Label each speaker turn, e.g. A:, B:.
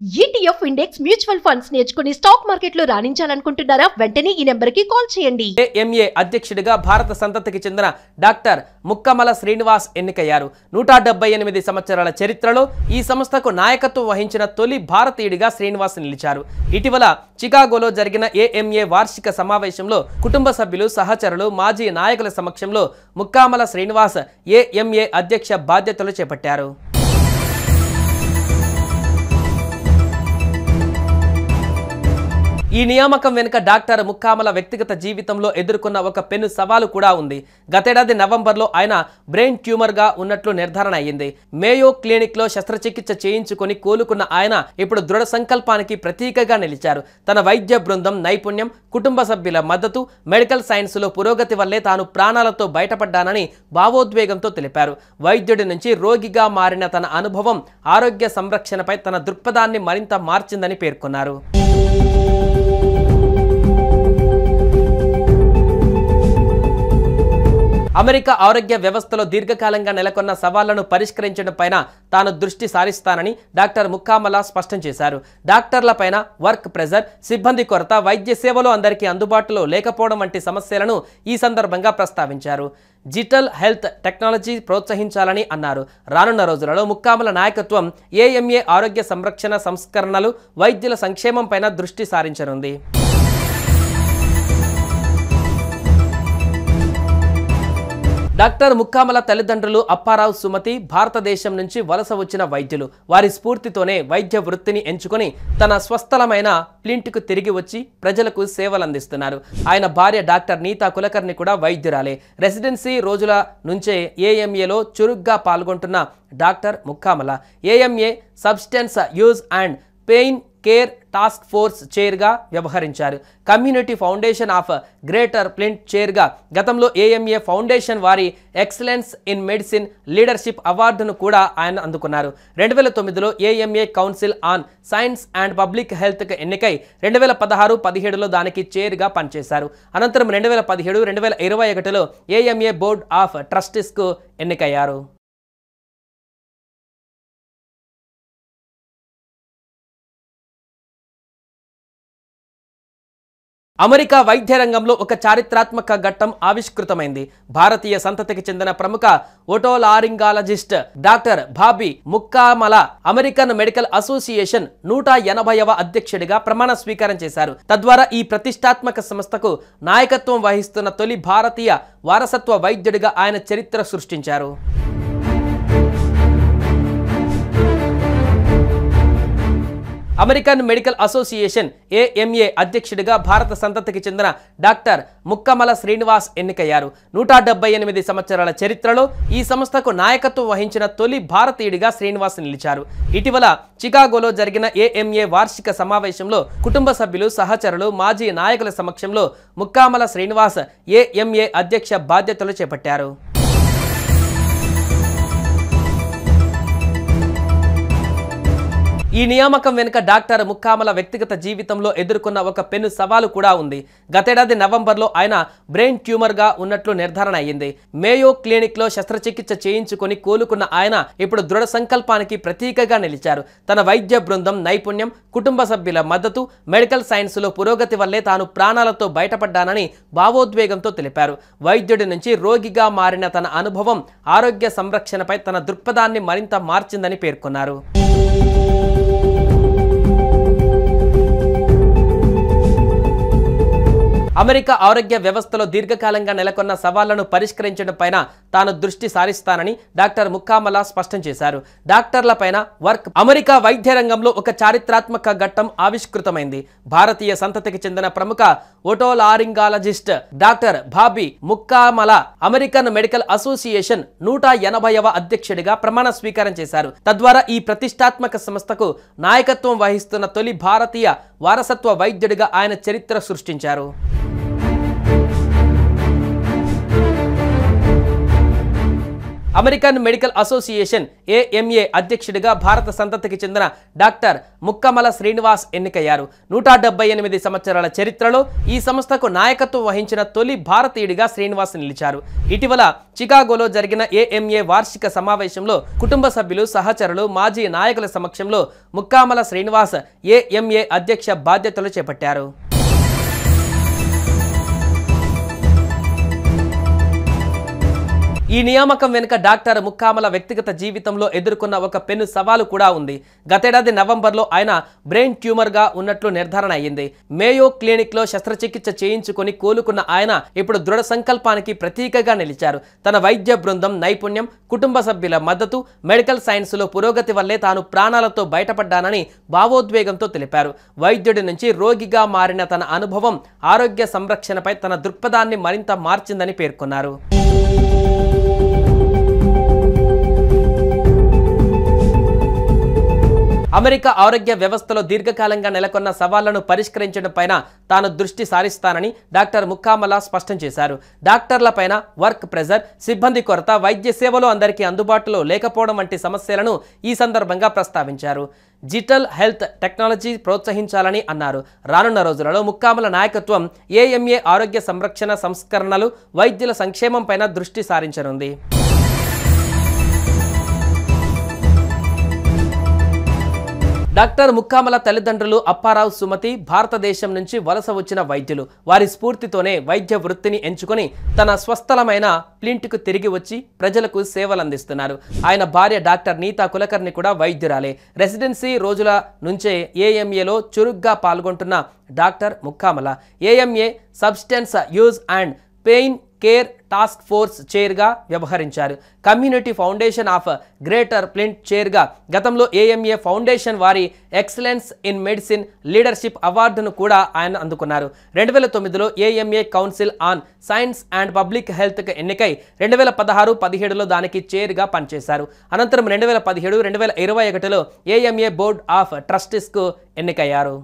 A: ETF index mutual funds నేర్చుకుని stock మార్కెట్లో రాణించాలనుకుంటున్నారా? వెంటనే ఈ నెంబర్కి కాల్ చేయండి.
B: AMA అధ్యక్షుడిగా భారత సంతతికి చెందిన డాక్టర్ ముక్కమల శ్రీనివాస్ ఎన్నికయ్యారు. 178 సంవత్సరాల చరిత్రలో ఈ సంస్థకు నాయకత్వం వహించిన తొలి భారతీయుడిగా శ్రీనివాస్ నిలిచారు. ఇటీవల చికాగోలో జరిగిన AMA వార్షిక సమావేశంలో కుటుంబ సభ్యులు, సహచరులు, మాజీ నాయకుల సమక్షంలో ముక్కమల శ్రీనివాస్ AMA అధ్యక్ష బాధ్యతలు చేపట్టారు. ఈ నియామకం వెనుక డాక్టర్ ముక్కమల వ్యక్తిగత జీవితంలో ఎదుర్కొన్న ఒక పెను సవాలు కూడా ఉంది. గతేడాది నవంబర్లో ఆయన బ్రెయిన్ ట్యూమర్గా ఉన్నట్లు నిర్ధారణ అయ్యింది. మేయో క్లినిక్లో శస్త్రచికిత్స చేయించుకొని కోలుకున్న ఆయన ఇప్పుడు దృఢ సంకల్పానికి ప్రతీకగా నిలిచారు. తన వైద్య బృందం నైపుణ్యం, కుటుంబ సభ్యుల మద్దతు, మెడికల్ సైన్స్లో పురోగతి వల్లే తాను ప్రాణాలతో బయటపడ్డానని భావోద్వేగంతో తెలిపారు. వైద్యుడి నుంచి రోగిగా మారిన తన అనుభవం ఆరోగ్య సంరక్షణపై తన దృక్పథాన్ని మరింత మార్చిందని పేర్కొన్నారు. అమెరికా ఆరోగ్య వ్యవస్థలో దీర్ఘకాలంగా నెలకొన్న సవాళ్లను పరిష్కరించడం పైన తాను దృష్టి సారిస్తానని డాక్టర్ ముక్కమల స్పష్టం చేశారు. డాక్టర్లపైన వర్క్ ప్రెజర్, సిబ్బంది కొరత, వైద్య సేవలు అందరికీ అందుబాటులో లేకపోవడం వంటి సమస్యలను ఈ సందర్భంగా ప్రస్తావించారు. డిజిటల్ హెల్త్ టెక్నాలజీ ప్రోత్సహించాలని అన్నారు. రానున్న రోజులలో ముక్కమల నాయకత్వం AMA ఆరోగ్య సంరక్షణ సంస్కరణలు, వైద్యుల సంక్షేమం పైన దృష్టి సారించనుంది. డాక్టర్ ముక్కమల తల్లిదండ్రులు అప్పారావు, సుమతి భారతదేశం నుంచి వలస వచ్చిన వైద్యులు. వారి స్ఫూర్తితోనే వైద్య వృత్తిని ఎంచుకొని తన స్వస్థలమైన ప్లింట్కు తిరిగి వచ్చి ప్రజలకు సేవలందిస్తున్నారు. ఆయన భార్య డాక్టర్ నీతా కులకర్ణి కూడా వైద్యురాలే. రెసిడెన్సీ రోజుల నుంచే AMAలో చురుగ్గా పాల్గొంటున్న doctor Mukkamala AMA substance use and pain care task force చైర్గా వ్యవహరించారు. Community foundation of greater Flint చైర్గా గతంలో AMA ఫౌండేషన్ వారి ఎక్సలెన్స్ ఇన్ మెడిసిన్ లీడర్షిప్ అవార్డును కూడా ఆయన అందుకున్నారు. 2009లో AMA council on science and public హెల్త్కి ఎన్నికై 2016-17లో దానికి చైర్గా పనిచేశారు. అనంతరం 2017-2021లో AMA బోర్డ్ ఆఫ్ ట్రస్టీస్కు ఎన్నికయ్యారు. అమెరికా వైద్య రంగంలో ఒక చారిత్రాత్మక ఘట్టం ఆవిష్కృతమైంది. భారతీయ సంతతికి చెందిన ప్రముఖ otolaryngologist doctor Bobby Mukkamala American medical association 180వ అధ్యక్షుడిగా ప్రమాణ స్వీకారం చేశారు. తద్వారా ఈ ప్రతిష్టాత్మక సంస్థకు నాయకత్వం వహిస్తున్న తొలి భారతీయ వారసత్వ వైద్యుడిగా ఆయన చరిత్ర సృష్టించారు. అమెరికన్ మెడికల్ అసోసియేషన్ AMA అధ్యక్షుడిగా భారత సంతతికి చెందిన డాక్టర్ ముక్కమల శ్రీనివాస్ ఎన్నికయ్యారు. 178 సంవత్సరాల చరిత్రలో ఈ సంస్థకు నాయకత్వం వహించిన తొలి భారతీయుడిగా శ్రీనివాస్ నిలిచారు. ఇటీవల చికాగోలో జరిగిన AMA వార్షిక సమావేశంలో కుటుంబ సభ్యులు, సహచరులు, మాజీ నాయకుల సమక్షంలో ముక్కమల శ్రీనివాస్ AMA అధ్యక్ష బాధ్యతలు చేపట్టారు. ఈ నియామకం వెనుక డాక్టర్ ముక్కమల వ్యక్తిగత జీవితంలో ఎదుర్కొన్న ఒక పెను సవాలు కూడా ఉంది. గతేడాది నవంబర్లో ఆయన బ్రెయిన్ ట్యూమర్గా ఉన్నట్లు నిర్ధారణ అయ్యింది. మేయో క్లినిక్లో శస్త్రచికిత్స చేయించుకొని కోలుకున్న ఆయన ఇప్పుడు దృఢ సంకల్పానికి ప్రతీకగా నిలిచారు. తన వైద్య బృందం నైపుణ్యం, కుటుంబ సభ్యుల మద్దతు, మెడికల్ సైన్స్లో పురోగతి వల్లే తాను ప్రాణాలతో బయటపడ్డానని భావోద్వేగంతో తెలిపారు. వైద్యుడి నుంచి రోగిగా మారిన తన అనుభవం ఆరోగ్య సంరక్షణపై తన దృక్పథాన్ని మరింత మార్చిందని పేర్కొన్నారు. అమెరికా ఆరోగ్య వ్యవస్థలో దీర్ఘకాలంగా నెలకొన్న సవాళ్లను పరిష్కరించడం పైన తాను దృష్టి సారిస్తానని డాక్టర్ ముక్కమల స్పష్టం చేశారు. డాక్టర్లపైన అమెరికా వైద్య రంగంలో ఒక చారిత్రాత్మక ఘట్టం ఆవిష్కృతమైంది. భారతీయ సంతతికి చెందిన ప్రముఖ otolaryngologist doctor Bobby Mukkamala American medical association 180వ అధ్యక్షుడిగా ప్రమాణ స్వీకారం చేశారు. తద్వారా ఈ ప్రతిష్టాత్మక సంస్థకు నాయకత్వం వహిస్తున్న తొలి భారతీయ వారసత్వ వైద్యుడిగా ఆయన చరిత్ర సృష్టించారు. అమెరికన్ మెడికల్ అసోసియేషన్ AMA అధ్యక్షుడిగా భారత సంతతికి చెందిన డాక్టర్ ముక్కమల శ్రీనివాస్ ఎన్నికయ్యారు. 178 సంవత్సరాల చరిత్రలో ఈ సంస్థకు నాయకత్వం వహించిన తొలి భారతీయుడిగా శ్రీనివాస్ నిలిచారు. ఇటీవల చికాగోలో జరిగిన AMA వార్షిక సమావేశంలో కుటుంబ సభ్యులు, సహచరులు, మాజీ నాయకుల సమక్షంలో ముక్కామల శ్రీనివాస్ AMA అధ్యక్ష బాధ్యతలు చేపట్టారు. ఈ నియామకం వెనుక డాక్టర్ ముక్కామల వ్యక్తిగత జీవితంలో ఎదుర్కొన్న ఒక పెను సవాలు కూడా ఉంది. గతేడాది నవంబర్లో ఆయన బ్రెయిన్ ట్యూమర్గా ఉన్నట్లు నిర్ధారణ అయ్యింది. మేయో క్లినిక్లో శస్త్రచికిత్స చేయించుకొని కోలుకున్న ఆయన ఇప్పుడు దృఢ సంకల్పానికి ప్రతీకగా నిలిచారు. తన వైద్య బృందం నైపుణ్యం, కుటుంబ సభ్యుల మద్దతు, మెడికల్ సైన్స్లో పురోగతి వల్లే తాను ప్రాణాలతో బయటపడ్డానని భావోద్వేగంతో తెలిపారు. వైద్యుడి నుంచి రోగిగా మారిన తన అనుభవం ఆరోగ్య సంరక్షణపై తన దృక్పథాన్ని మరింత మార్చిందని పేర్కొన్నారు. అమెరికా ఆరోగ్య వ్యవస్థలో దీర్ఘకాలంగా నెలకొన్న సవాళ్లను పరిష్కరించడం పైన తాను దృష్టి సారిస్తానని డాక్టర్ ముక్కామల స్పష్టం చేశారు. డాక్టర్లపైన వర్క్ ప్రెజర్, సిబ్బంది కొరత, వైద్య సేవలు అందరికీ అందుబాటులో లేకపోవడం వంటి సమస్యలను ఈ సందర్భంగా ప్రస్తావించారు. డిజిటల్ హెల్త్ టెక్నాలజీ ప్రోత్సహించాలని అన్నారు. రానున్న రోజులలో ముక్కామల నాయకత్వం AMA ఆరోగ్య సంరక్షణ సంస్కరణలు, వైద్యుల సంక్షేమంపైన దృష్టి సారించనుంది. డాక్టర్ ముక్కామల తల్లిదండ్రులు అప్పారావు, సుమతి భారతదేశం నుంచి వలస వచ్చిన వైద్యులు. వారి స్ఫూర్తితోనే వైద్య వృత్తిని ఎంచుకొని తన స్వస్థలమైన ప్లింట్కు తిరిగి వచ్చి ప్రజలకు సేవలందిస్తున్నారు. ఆయన భార్య డాక్టర్ నీతా కులకర్ణి కూడా వైద్యురాలే. రెసిడెన్సీ రోజుల నుంచే AMAలో చురుగ్గా పాల్గొంటున్న doctor Mukkamala AMA substance use and pain care task force చైర్గా వ్యవహరించారు. Community foundation of greater Flint చైర్గా గతంలో AMA ఫౌండేషన్ వారి ఎక్సలెన్స్ ఇన్ మెడిసిన్ లీడర్షిప్ అవార్డును కూడా ఆయన అందుకున్నారు. 2009లో AMA council on science and public హెల్త్కి ఎన్నికై 2016-17లో దానికి చైర్గా పనిచేశారు. అనంతరం 2017-2021లో AMA బోర్డ్ ఆఫ్ ట్రస్టీస్కు ఎన్నికయ్యారు.